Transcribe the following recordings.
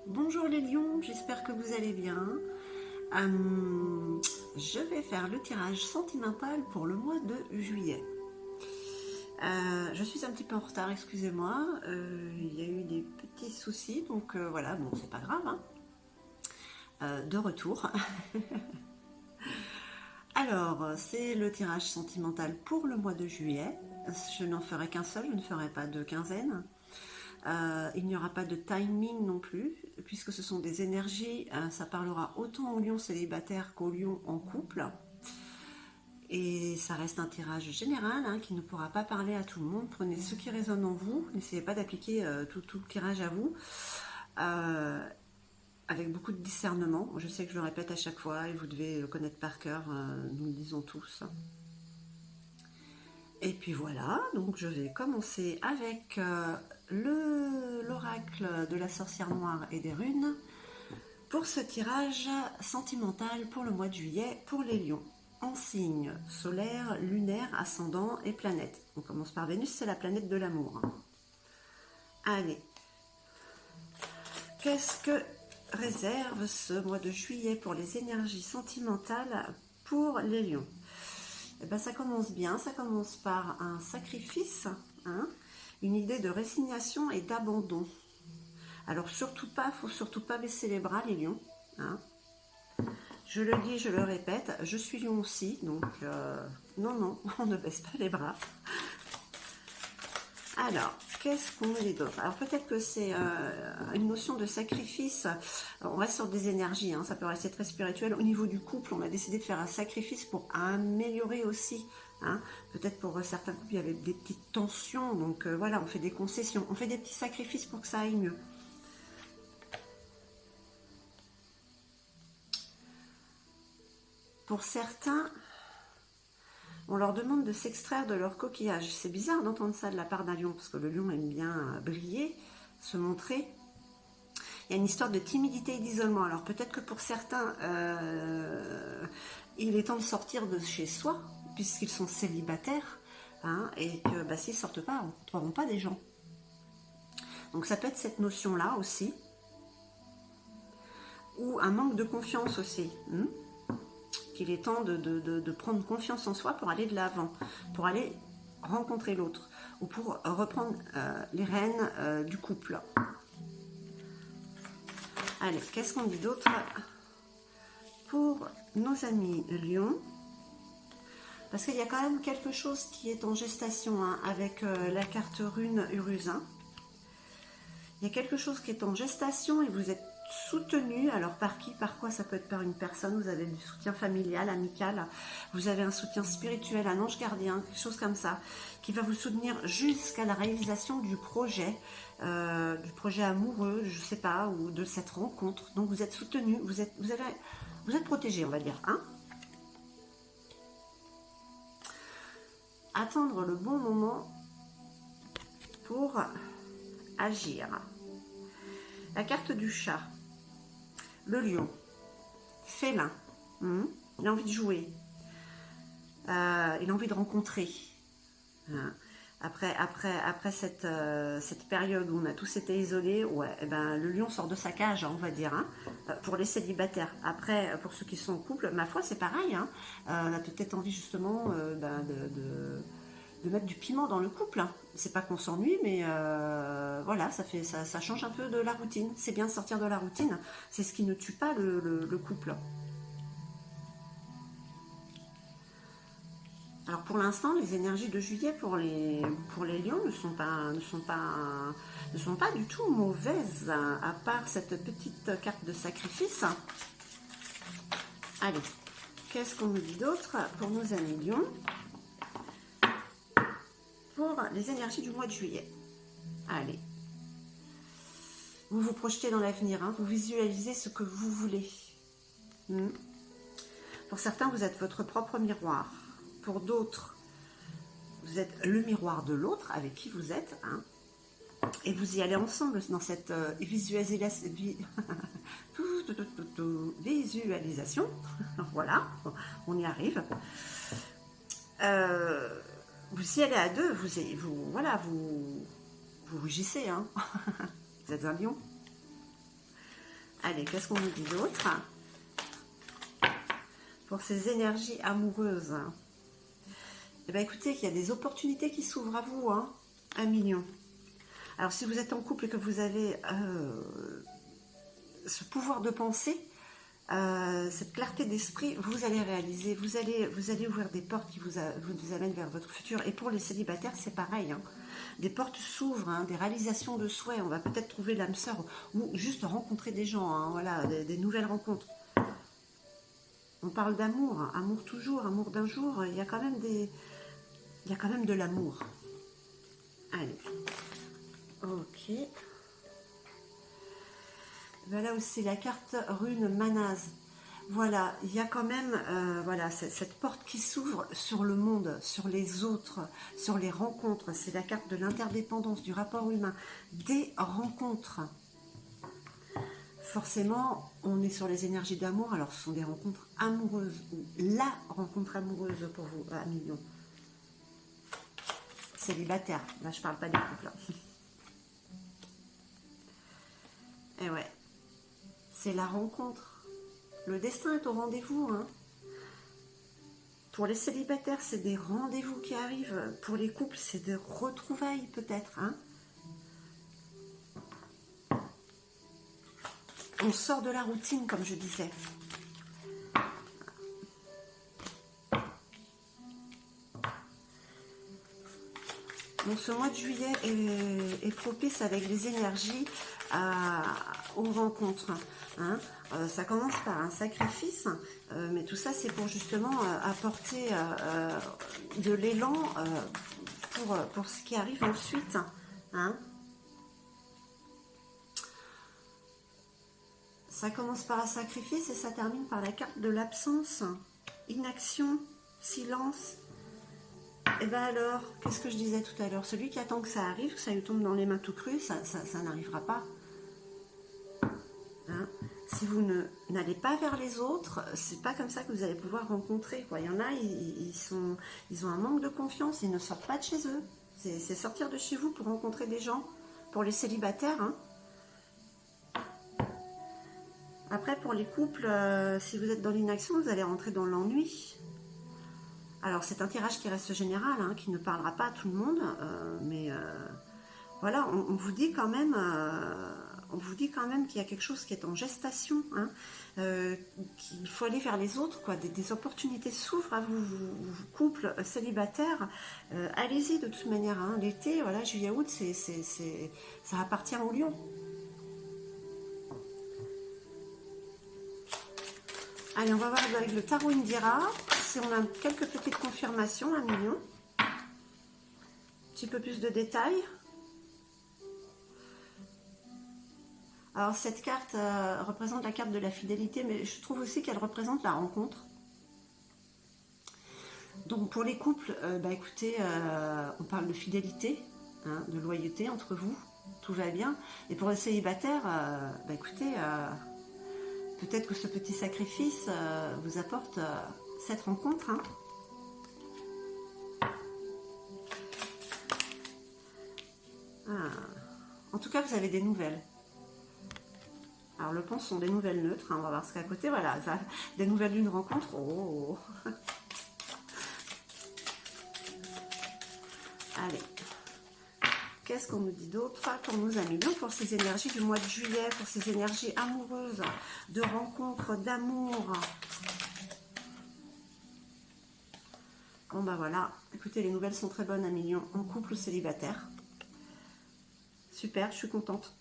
Bonjour les lions, j'espère que vous allez bien. Je vais faire le tirage sentimental pour le mois de juillet. Je suis un petit peu en retard, excusez-moi. Il y a eu des petits soucis, donc voilà, bon, c'est pas grave, hein. De retour. Alors, c'est le tirage sentimental pour le mois de juillet. Je n'en ferai qu'un seul, je ne ferai pas de quinzaine. Il n'y aura pas de timing non plus, puisque ce sont des énergies, ça parlera autant aux lions célibataires qu'aux lions en couple. Et ça reste un tirage général hein, qui ne pourra pas parler à tout le monde. Prenez ce qui résonne en vous, n'essayez pas d'appliquer tout le tirage à vous, euh, avec beaucoup de discernement. Je sais que je le répète à chaque fois et vous devez le connaître par cœur, nous le disons tous. Et puis voilà, donc je vais commencer avec l'oracle de la sorcière noire et des runes pour ce tirage sentimental pour le mois de juillet pour les lions. En signe solaire, lunaire, ascendant et planète. On commence par Vénus, c'est la planète de l'amour. Allez, qu'est-ce que réserve ce mois de juillet pour les énergies sentimentales pour les lions? Eh ben, ça commence bien, ça commence par un sacrifice, hein, une idée de résignation et d'abandon. Alors surtout pas, faut surtout pas baisser les bras les lions. Hein. Je le dis, je le répète, je suis lion aussi, donc non, on ne baisse pas les bras. Alors, qu'est-ce qu'on me dit d'autre? Alors peut-être que c'est une notion de sacrifice. On reste sur des énergies, hein, ça peut rester très spirituel. Au niveau du couple, on a décidé de faire un sacrifice pour améliorer aussi. Hein. Peut-être pour certains couples, il y avait des petites tensions. Donc voilà, on fait des concessions. On fait des petits sacrifices pour que ça aille mieux. Pour certains, on leur demande de s'extraire de leur coquillage. C'est bizarre d'entendre ça de la part d'un lion, parce que le lion aime bien briller, se montrer. Il y a une histoire de timidité et d'isolement. Alors peut-être que pour certains, il est temps de sortir de chez soi, puisqu'ils sont célibataires, hein, et que bah, s'ils ne sortent pas, on ne trouveront pas des gens. Donc ça peut être cette notion-là aussi, ou un manque de confiance aussi. Qu'il est temps de prendre confiance en soi pour aller de l'avant, pour aller rencontrer l'autre, ou pour reprendre les rênes du couple. Allez, qu'est-ce qu'on dit d'autre pour nos amis lions? Parce qu'il y a quand même quelque chose qui est en gestation hein, avec la carte rune Urusin. Il y a quelque chose qui est en gestation et vous êtes soutenu. Alors par qui, par quoi? Ça peut être par une personne. Vous avez du soutien familial, amical. Vous avez un soutien spirituel, un ange gardien, quelque chose comme ça, qui va vous soutenir jusqu'à la réalisation du projet amoureux, je sais pas, ou de cette rencontre. Donc vous êtes soutenu, vous êtes protégé, on va dire. Hein. Attendre le bon moment pour agir. La carte du chat, le lion, félin, il a envie de jouer, il a envie de rencontrer. Après cette période où on a tous été isolés, ouais, eh ben, le lion sort de sa cage, on va dire, hein, pour les célibataires. Après, pour ceux qui sont en couple, ma foi, c'est pareil. Hein, on a peut-être envie justement de mettre du piment dans le couple. Hein. C'est pas qu'on s'ennuie, mais voilà, ça change un peu de la routine. C'est bien de sortir de la routine. C'est ce qui ne tue pas le couple. Alors pour l'instant, les énergies de juillet pour les lions ne sont pas du tout mauvaises, à part cette petite carte de sacrifice. Allez, qu'est-ce qu'on nous dit d'autre pour nos amis lions? Pour les énergies du mois de juillet. Allez. Vous vous projetez dans l'avenir, hein, vous visualisez ce que vous voulez. Pour certains, vous êtes votre propre miroir. Pour d'autres, vous êtes le miroir de l'autre avec qui vous êtes. Hein, et vous y allez ensemble dans cette visualisation. Voilà, on y arrive. Vous y allez à deux, vous rougissez, hein. Vous êtes un lion. Allez, qu'est-ce qu'on nous dit d'autre pour ces énergies amoureuses? Eh bien, écoutez, qu'il y a des opportunités qui s'ouvrent à vous, hein, 1 million. Alors, si vous êtes en couple et que vous avez ce pouvoir de penser, cette clarté d'esprit, vous allez réaliser, vous allez ouvrir des portes qui vous amènent vers votre futur. Et pour les célibataires, c'est pareil, hein. Des portes s'ouvrent, hein, des réalisations de souhaits. On va peut-être trouver l'âme sœur ou juste rencontrer des gens, hein, voilà, des nouvelles rencontres. On parle d'amour, hein, amour toujours, amour d'un jour. Il y a quand même de l'amour. Allez, ok. Voilà aussi la carte rune Manaz. Voilà, il y a quand même voilà, cette porte qui s'ouvre sur le monde, sur les autres, sur les rencontres. C'est la carte de l'interdépendance, du rapport humain, des rencontres. Forcément, on est sur les énergies d'amour, alors ce sont des rencontres amoureuses, ou la rencontre amoureuse pour vous, 1 million. Célibataire, là je parle pas des couples. Et ouais, c'est la rencontre. Le destin est au rendez-vous, hein. Pour les célibataires, c'est des rendez-vous qui arrivent. Pour les couples, c'est des retrouvailles peut-être, hein. On sort de la routine, comme je disais. Donc ce mois de juillet est propice avec les énergies aux rencontres, hein. Ça commence par un sacrifice, mais tout ça c'est pour justement apporter de l'élan pour ce qui arrive ensuite, hein. Ça commence par un sacrifice et ça termine par la carte de l'absence, inaction, silence. Et bien alors, qu'est-ce que je disais tout à l'heure? Celui qui attend que ça arrive, que ça lui tombe dans les mains tout cru, ça n'arrivera pas. Hein? Si vous n'allez pas vers les autres, c'est pas comme ça que vous allez pouvoir rencontrer, quoi. Il y en a, ils ont un manque de confiance, ils ne sortent pas de chez eux. C'est sortir de chez vous pour rencontrer des gens, pour les célibataires, hein. Après, pour les couples, si vous êtes dans l'inaction, vous allez rentrer dans l'ennui. Alors, c'est un tirage qui reste général, hein, qui ne parlera pas à tout le monde, mais voilà, on vous dit quand même qu'il y a quelque chose qui est en gestation, hein, qu'il faut aller vers les autres, quoi. Des opportunités s'ouvrent à vous, couples célibataires. Allez-y de toute manière, hein. L'été, voilà, juillet-août, ça appartient au lion. Allez, on va voir avec le tarot Indira si on a quelques petites confirmations, 1 million. Un petit peu plus de détails. Alors, cette carte représente la carte de la fidélité, mais je trouve aussi qu'elle représente la rencontre. Donc, pour les couples, écoutez, on parle de fidélité, hein, de loyauté entre vous. Tout va bien. Et pour les célibataires, écoutez... peut-être que ce petit sacrifice vous apporte cette rencontre, hein. En tout cas, vous avez des nouvelles. Alors, le pont sont des nouvelles neutres, hein. On va voir ce qu'à côté, voilà, ça, des nouvelles d'une rencontre. Oh. Allez. Qu'est-ce qu'on nous dit d'autre pour nos amis? Donc pour ces énergies du mois de juillet, pour ces énergies amoureuses, de rencontres, d'amour. Bon ben voilà, écoutez, les nouvelles sont très bonnes, 1 million, en couple ou célibataire. Super, je suis contente.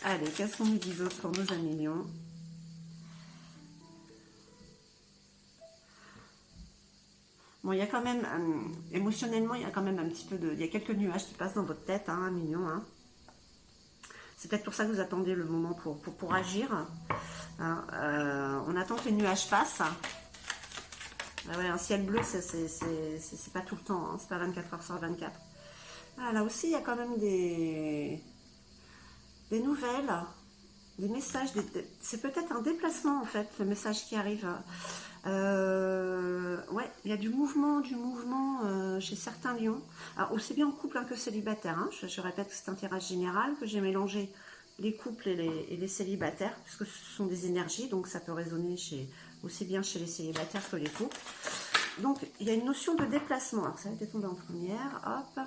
Allez, qu'est-ce qu'on nous dit d'autre pour nos 1 million? Bon, il y a quand même, émotionnellement, il y a quand même un petit peu de... Il y a quelques nuages qui passent dans votre tête, hein, 1 million. Hein. C'est peut-être pour ça que vous attendez le moment pour agir. Hein, on attend que les nuages passent. Ah ouais, un ciel bleu, c'est pas tout le temps. Hein, c'est pas 24 heures sur 24. Ah, là aussi, il y a quand même des nouvelles. des messages, c'est peut-être un déplacement en fait, le message qui arrive. Ouais, il y a du mouvement chez certains lions. Alors, aussi bien en couple hein, que célibataire. Hein. Je répète que c'est un tirage général, que j'ai mélangé les couples et les célibataires, puisque ce sont des énergies, donc ça peut résonner aussi bien chez les célibataires que les couples. Donc, il y a une notion de déplacement. Alors, ça a été tombé en première, hop.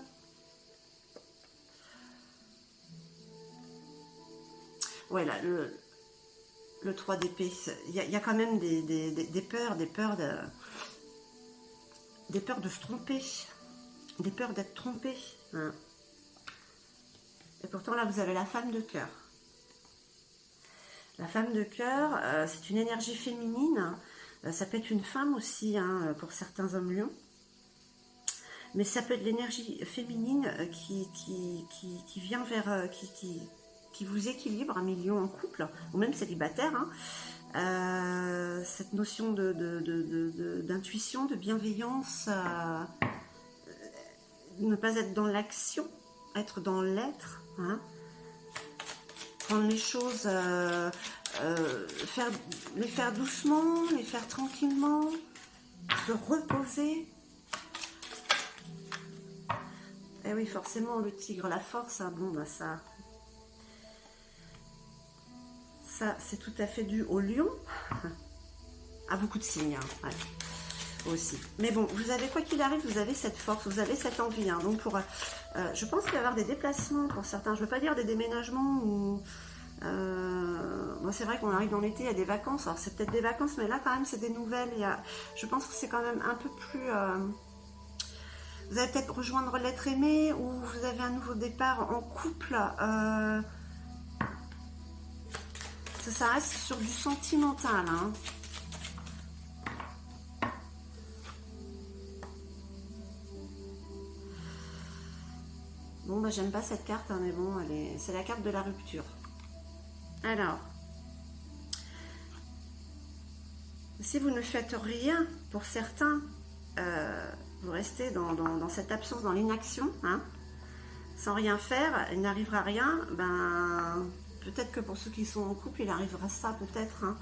Ouais, là, le 3 d'épée, il y a quand même des peurs, des peurs de se tromper, des peurs d'être trompé. Hein. Et pourtant, là, vous avez la femme de cœur. La femme de cœur, c'est une énergie féminine. Ça peut être une femme aussi, hein, pour certains hommes lions. Mais ça peut être l'énergie féminine qui vient vers... qui vous équilibre, un million en couple, ou même célibataire. Hein. Cette notion d'intuition, de bienveillance, ne pas être dans l'action, être dans l'être. Hein. Prendre les choses, les faire doucement, les faire tranquillement, se reposer. Et oui, forcément, le tigre, la force, hein, bon, bah ça c'est tout à fait dû au lion, à beaucoup de signes, hein, ouais, aussi. Mais bon, vous avez, quoi qu'il arrive, vous avez cette force, vous avez cette envie. Hein, donc, je pense qu'il va y avoir des déplacements pour certains. Je ne veux pas dire des déménagements ou... moi, c'est vrai qu'on arrive dans l'été, il y a des vacances. Alors, c'est peut-être des vacances, mais là, quand même, c'est des nouvelles. Je pense que c'est quand même un peu plus... vous allez peut-être rejoindre l'être aimé ou vous avez un nouveau départ en couple. Ça reste sur du sentimental. Hein. Bon, bah, j'aime pas cette carte, hein, mais bon, c'est la carte de la rupture. Alors, si vous ne faites rien, pour certains, vous restez dans cette absence, dans l'inaction, hein, sans rien faire, il n'arrivera rien, ben, peut-être que pour ceux qui sont en couple, il arrivera ça, peut-être. Hein.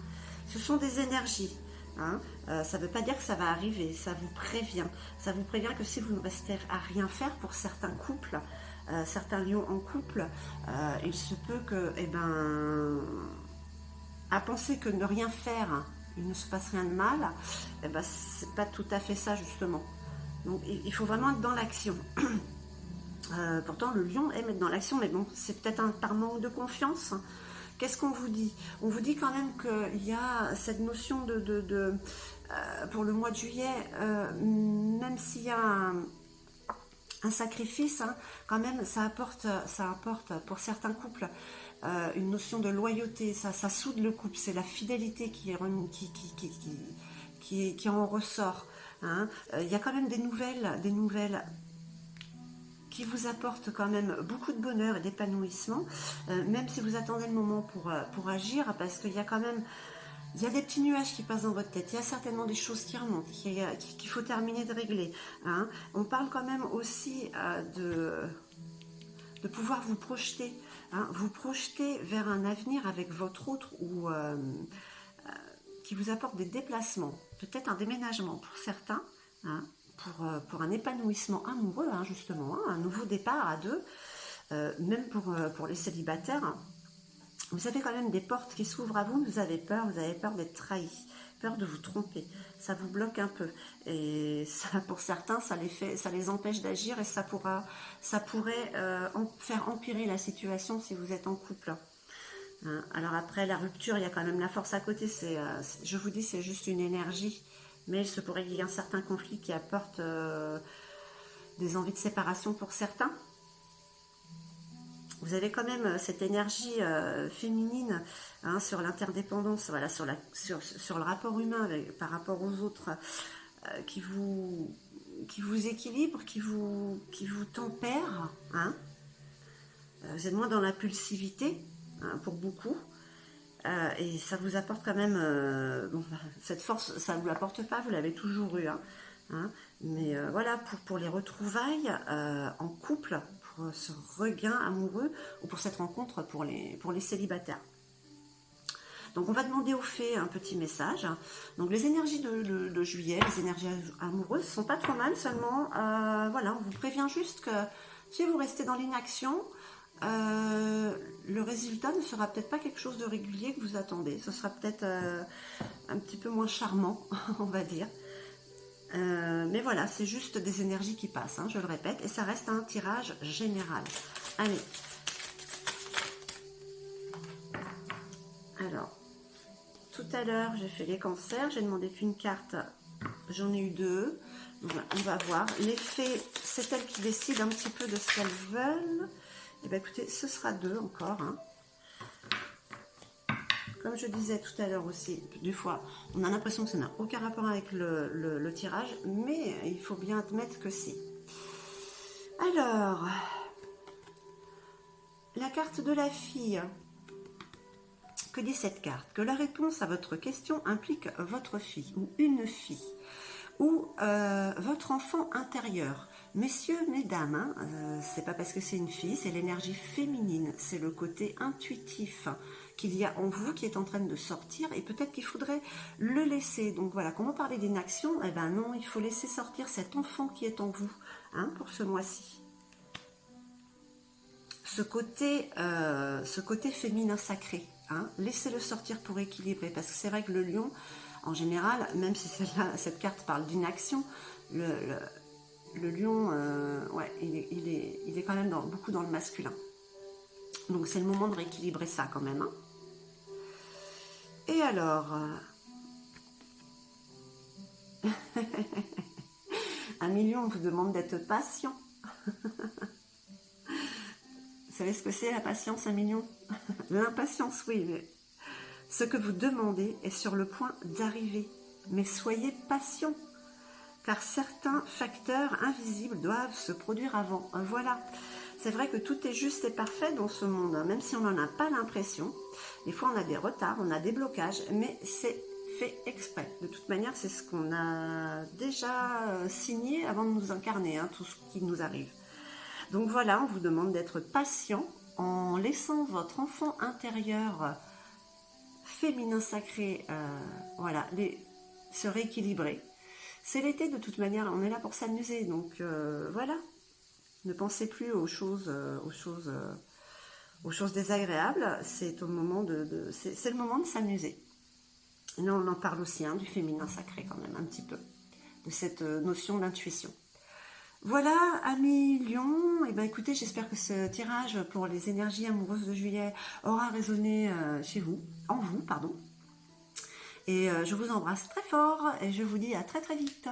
Ce sont des énergies. Hein. Ça ne veut pas dire que ça va arriver, ça vous prévient. Ça vous prévient que si vous ne restez à rien faire, pour certains couples, certains lions en couple, il se peut que, eh ben, à penser que ne rien faire, il ne se passe rien de mal, eh ben, c'est pas tout à fait ça, justement. Donc, il faut vraiment être dans l'action. Pourtant, le lion aime être dans l'action, mais bon, c'est peut-être par manque de confiance. Qu'est-ce qu'on vous dit? On vous dit quand même qu'il y a cette notion pour le mois de juillet, même s'il y a un sacrifice, hein, quand même, ça apporte pour certains couples une notion de loyauté, ça soude le couple, c'est la fidélité qui en ressort. Hein. Il y a quand même des nouvelles qui vous apportent quand même beaucoup de bonheur et d'épanouissement, même si vous attendez le moment pour agir, parce qu'il y a quand même... Il y a des petits nuages qui passent dans votre tête, il y a certainement des choses qui remontent, qu'il faut terminer de régler. Hein. On parle quand même aussi de pouvoir vous projeter, hein, vous projeter vers un avenir avec votre autre ou qui vous apporte des déplacements, peut-être un déménagement pour certains, hein, pour un épanouissement amoureux, hein, justement, hein, un nouveau départ à deux, même pour les célibataires. Vous avez quand même des portes qui s'ouvrent à vous, vous avez peur d'être trahi, peur de vous tromper, ça vous bloque un peu, et ça, pour certains, ça les empêche d'agir, et ça pourrait faire empirer la situation si vous êtes en couple. Hein. Alors après, la rupture, il y a quand même la force à côté, je vous dis, c'est juste une énergie, mais il se pourrait qu'il y ait un certain conflit qui apporte des envies de séparation pour certains. Vous avez quand même cette énergie féminine, hein, sur l'interdépendance, voilà, sur le rapport humain par rapport aux autres, qui vous équilibre, qui vous tempère. Hein. Vous êtes moins dans l'impulsivité, hein, pour beaucoup. Et ça vous apporte quand même... bon, cette force, ça ne vous l'apporte pas, vous l'avez toujours eu. Hein, hein, mais voilà, pour les retrouvailles en couple, pour ce regain amoureux, ou pour cette rencontre pour les célibataires. Donc on va demander aux fées un petit message. Donc les énergies de juillet, les énergies amoureuses sont pas trop mal, seulement voilà, on vous prévient juste que si vous restez dans l'inaction, le résultat ne sera peut-être pas quelque chose de régulier que vous attendez. Ce sera peut-être un petit peu moins charmant, on va dire. Mais voilà, c'est juste des énergies qui passent, hein, je le répète, et ça reste un tirage général. Allez. Alors, tout à l'heure, j'ai fait les cancers, j'ai demandé qu'une carte, j'en ai eu 2. Donc, on va voir. Les fées, c'est elles qui décident un petit peu de ce qu'elles veulent. Et bien écoutez, ce sera 2 encore, hein. Comme je disais tout à l'heure aussi, des fois, on a l'impression que ça n'a aucun rapport avec le tirage, mais il faut bien admettre que si. Alors, la carte de la fille. Que dit cette carte? Que la réponse à votre question implique votre fille, ou une fille, ou votre enfant intérieur. Messieurs, mesdames, hein, c'est pas parce que c'est une fille, c'est l'énergie féminine, c'est le côté intuitif qu'il y a en vous qui est en train de sortir, et peut-être qu'il faudrait le laisser. Donc voilà, quand on parlait d'inaction, eh ben non, il faut laisser sortir cet enfant qui est en vous, hein, pour ce mois-ci. Ce côté féminin sacré, hein, laissez-le sortir pour équilibrer, parce que c'est vrai que le lion, en général, même si cette carte parle d'inaction, le lion, ouais, il est quand même beaucoup dans le masculin. Donc c'est le moment de rééquilibrer ça quand même, hein. Et alors, un million, on vous demande d'être patient. Vous savez ce que c'est la patience, un million? L'impatience, oui, mais ce que vous demandez est sur le point d'arriver. Mais soyez patient, car certains facteurs invisibles doivent se produire avant. Voilà. C'est vrai que tout est juste et parfait dans ce monde, hein, même si on n'en a pas l'impression. Des fois, on a des retards, on a des blocages, mais c'est fait exprès. De toute manière, c'est ce qu'on a déjà signé avant de nous incarner, hein, tout ce qui nous arrive. Donc voilà, on vous demande d'être patient en laissant votre enfant intérieur féminin sacré, voilà, se rééquilibrer. C'est l'été de toute manière, on est là pour s'amuser, donc voilà. Ne pensez plus aux choses désagréables. C'est au moment c'est le moment de s'amuser. Et là, on en parle aussi, hein, du féminin sacré quand même un petit peu, de cette notion d'intuition. Voilà, amis Lion, et ben écoutez, j'espère que ce tirage pour les énergies amoureuses de juillet aura résonné en vous, pardon. Et je vous embrasse très fort et je vous dis à très très vite.